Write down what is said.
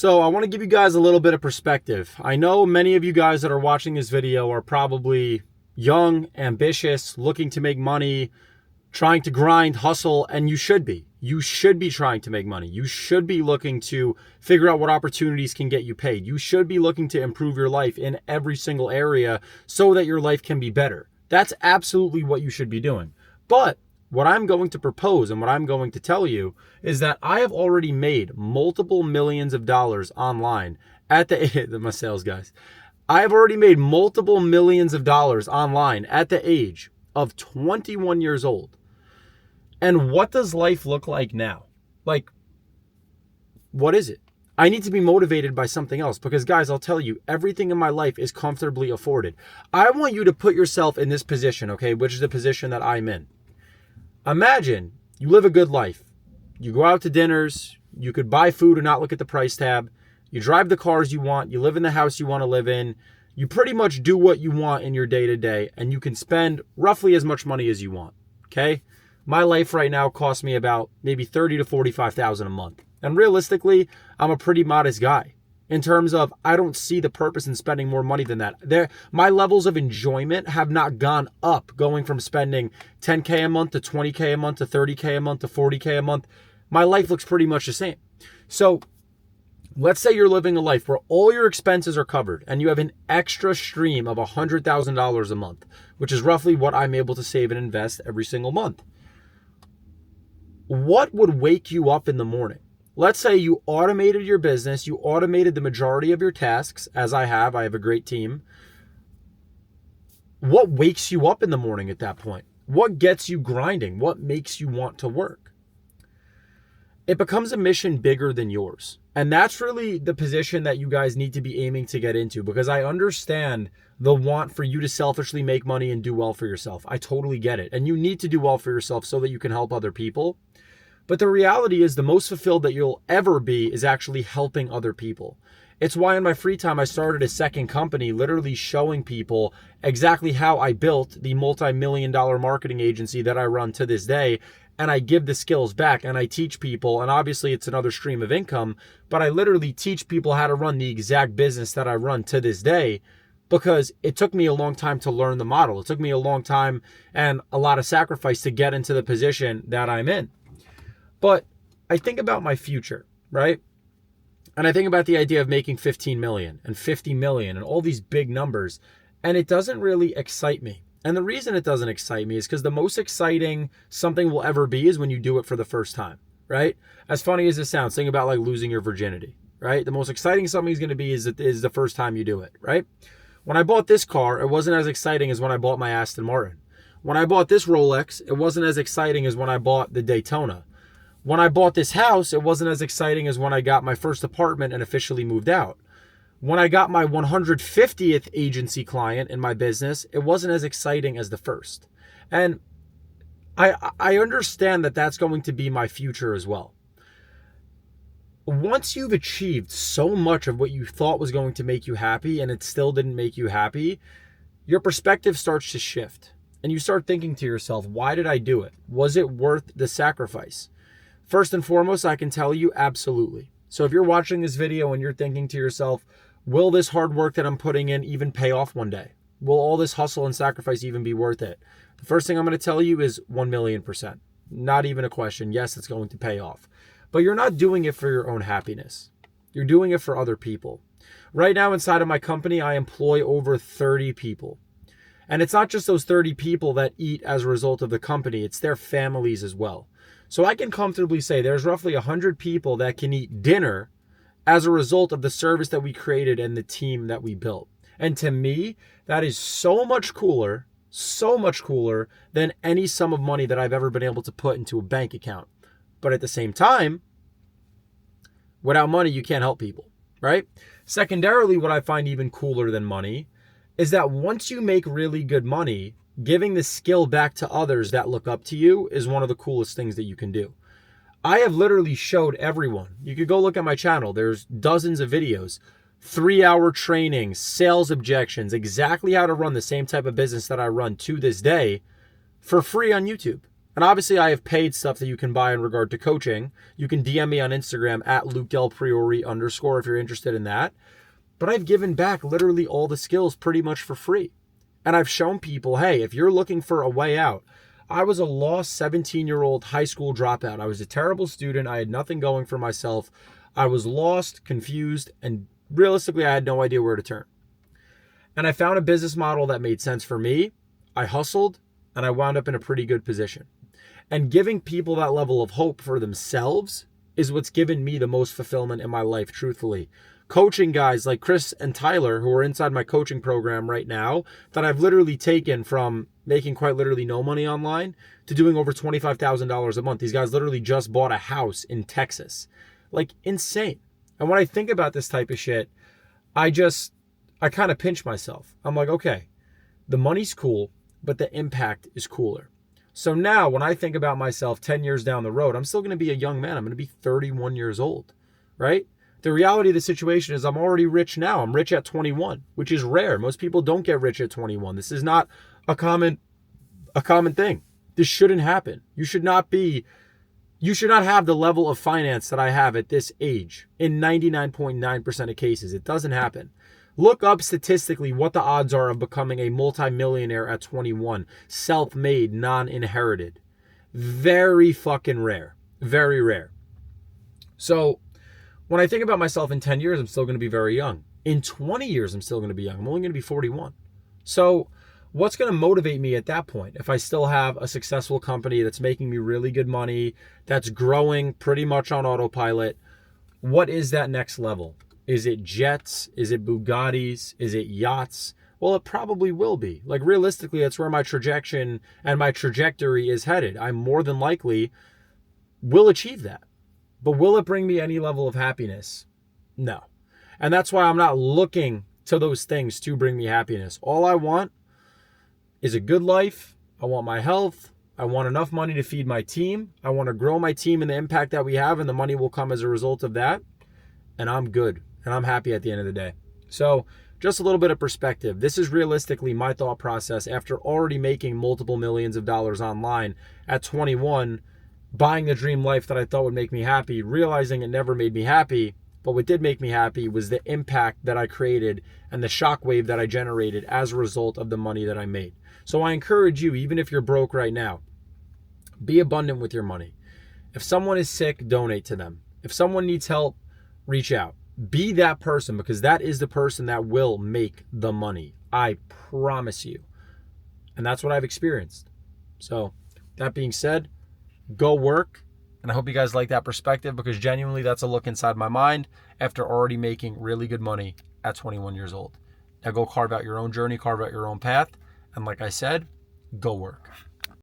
So I want to give you guys a little bit of perspective. I know many of you guys that are watching this video are probably young, ambitious, looking to make money, trying to grind, hustle, and you should be. You should be trying to make money. You should be looking to figure out what opportunities can get you paid. You should be looking to improve your life in every single area so that your life can be better. That's absolutely what you should be doing. But what I'm going to propose and what I'm going to tell you is that I have already made multiple millions of dollars online at my sales guys. I have already made multiple millions of dollars online at the age of 21 years old. And what does life look like now? Like, what is it? I need to be motivated by something else because, guys, I'll tell you, everything in my life is comfortably afforded. I want you to put yourself in this position, okay, which is the position that I'm in. Imagine you live a good life. You go out to dinners. You could buy food and not look at the price tab. You drive the cars you want. You live in the house you want to live in. You pretty much do what you want in your day-to-day, and you can spend roughly as much money as you want, okay? My life right now costs me about maybe $30,000 to $45,000 a month. And realistically, I'm a pretty modest guy in terms of I don't see the purpose in spending more money than that. My levels of enjoyment have not gone up, going from spending $10K a month to $20K a month to $30K a month to $40K a month. My life looks pretty much the same. So let's say you're living a life where all your expenses are covered and you have an extra stream of $100,000 a month, which is roughly what I'm able to save and invest every single month. What would wake you up in the morning? Let's say you automated your business, you automated the majority of your tasks, as I have a great team. What wakes you up in the morning at that point? What gets you grinding? What makes you want to work? It becomes a mission bigger than yours. And that's really the position that you guys need to be aiming to get into, because I understand the want for you to selfishly make money and do well for yourself. I totally get it. And you need to do well for yourself so that you can help other people. But the reality is the most fulfilled that you'll ever be is actually helping other people. It's why in my free time, I started a second company, literally showing people exactly how I built the multi-million-dollar marketing agency that I run to this day. And I give the skills back and I teach people. And obviously it's another stream of income, but I literally teach people how to run the exact business that I run to this day, because it took me a long time to learn the model. It took me a long time and a lot of sacrifice to get into the position that I'm in. But I think about my future, right? And I think about the idea of making 15 million and 50 million and all these big numbers, and it doesn't really excite me. And the reason it doesn't excite me is because the most exciting something will ever be is when you do it for the first time, right? As funny as it sounds, think about like losing your virginity, right? The most exciting something is going to be is the first time you do it, right? When I bought this car, it wasn't as exciting as when I bought my Aston Martin. When I bought this Rolex, it wasn't as exciting as when I bought the Daytona. When I bought this house, it wasn't as exciting as when I got my first apartment and officially moved out. When I got my 150th agency client in my business, it wasn't as exciting as the first. And I understand that that's going to be my future as well. Once you've achieved so much of what you thought was going to make you happy and it still didn't make you happy, your perspective starts to shift. And you start thinking to yourself, why did I do it? Was it worth the sacrifice? First and foremost, I can tell you absolutely. So if you're watching this video and you're thinking to yourself, will this hard work that I'm putting in even pay off one day? Will all this hustle and sacrifice even be worth it? The first thing I'm going to tell you is 1,000,000%. Not even a question. Yes, it's going to pay off. But you're not doing it for your own happiness. You're doing it for other people. Right now inside of my company, I employ over 30 people. And it's not just those 30 people that eat as a result of the company. It's their families as well. So I can comfortably say there's roughly 100 people that can eat dinner as a result of the service that we created and the team that we built. And to me, that is so much cooler than any sum of money that I've ever been able to put into a bank account. But at the same time, without money, you can't help people, right? Secondarily, what I find even cooler than money is that once you make really good money, giving the skill back to others that look up to you is one of the coolest things that you can do. I have literally showed everyone. You could go look at my channel. There's dozens of videos, 3-hour trainings, sales objections, exactly how to run the same type of business that I run to this day for free on YouTube. And obviously I have paid stuff that you can buy in regard to coaching. You can DM me on Instagram at LukeDelPriori_ if you're interested in that. But I've given back literally all the skills pretty much for free. And I've shown people, hey, if you're looking for a way out, I was a lost 17-year-old high school dropout. I was a terrible student. I had nothing going for myself. I was lost, confused, and realistically, I had no idea where to turn. And I found a business model that made sense for me. I hustled, and I wound up in a pretty good position. And giving people that level of hope for themselves is what's given me the most fulfillment in my life, truthfully. Coaching guys like Chris and Tyler, who are inside my coaching program right now, that I've literally taken from making quite literally no money online to doing over $25,000 a month. These guys literally just bought a house in Texas. Like, insane. And when I think about this type of shit, I kind of pinch myself. I'm like, okay, the money's cool, but the impact is cooler. So now when I think about myself 10 years down the road, I'm still going to be a young man. I'm going to be 31 years old, right? The reality of the situation is I'm already rich now. I'm rich at 21, which is rare. Most people don't get rich at 21. This is not a common thing. This shouldn't happen. You should not have the level of finance that I have at this age in 99.9% of cases. It doesn't happen. Look up statistically what the odds are of becoming a multimillionaire at 21, self-made, non-inherited. Very fucking rare. Very rare. So when I think about myself in 10 years, I'm still going to be very young. In 20 years, I'm still going to be young. I'm only going to be 41. So what's going to motivate me at that point? If I still have a successful company that's making me really good money, that's growing pretty much on autopilot, what is that next level? Is it jets? Is it Bugattis? Is it yachts? Well, it probably will be. Like, realistically, that's where my trajectory and my trajectory is headed. I more than likely will achieve that. But will it bring me any level of happiness? No. And that's why I'm not looking to those things to bring me happiness. All I want is a good life. I want my health. I want enough money to feed my team. I want to grow my team and the impact that we have, and the money will come as a result of that. And I'm good. And I'm happy at the end of the day. So just a little bit of perspective. This is realistically my thought process after already making multiple millions of dollars online at 21, buying the dream life that I thought would make me happy, realizing it never made me happy. But what did make me happy was the impact that I created and the shockwave that I generated as a result of the money that I made. So I encourage you, even if you're broke right now, be abundant with your money. If someone is sick, donate to them. If someone needs help, reach out. Be that person, because that is the person that will make the money. I promise you. And that's what I've experienced. So that being said, go work. And I hope you guys like that perspective, because genuinely that's a look inside my mind after already making really good money at 21 years old. Now go carve out your own journey, carve out your own path. And like I said, go work.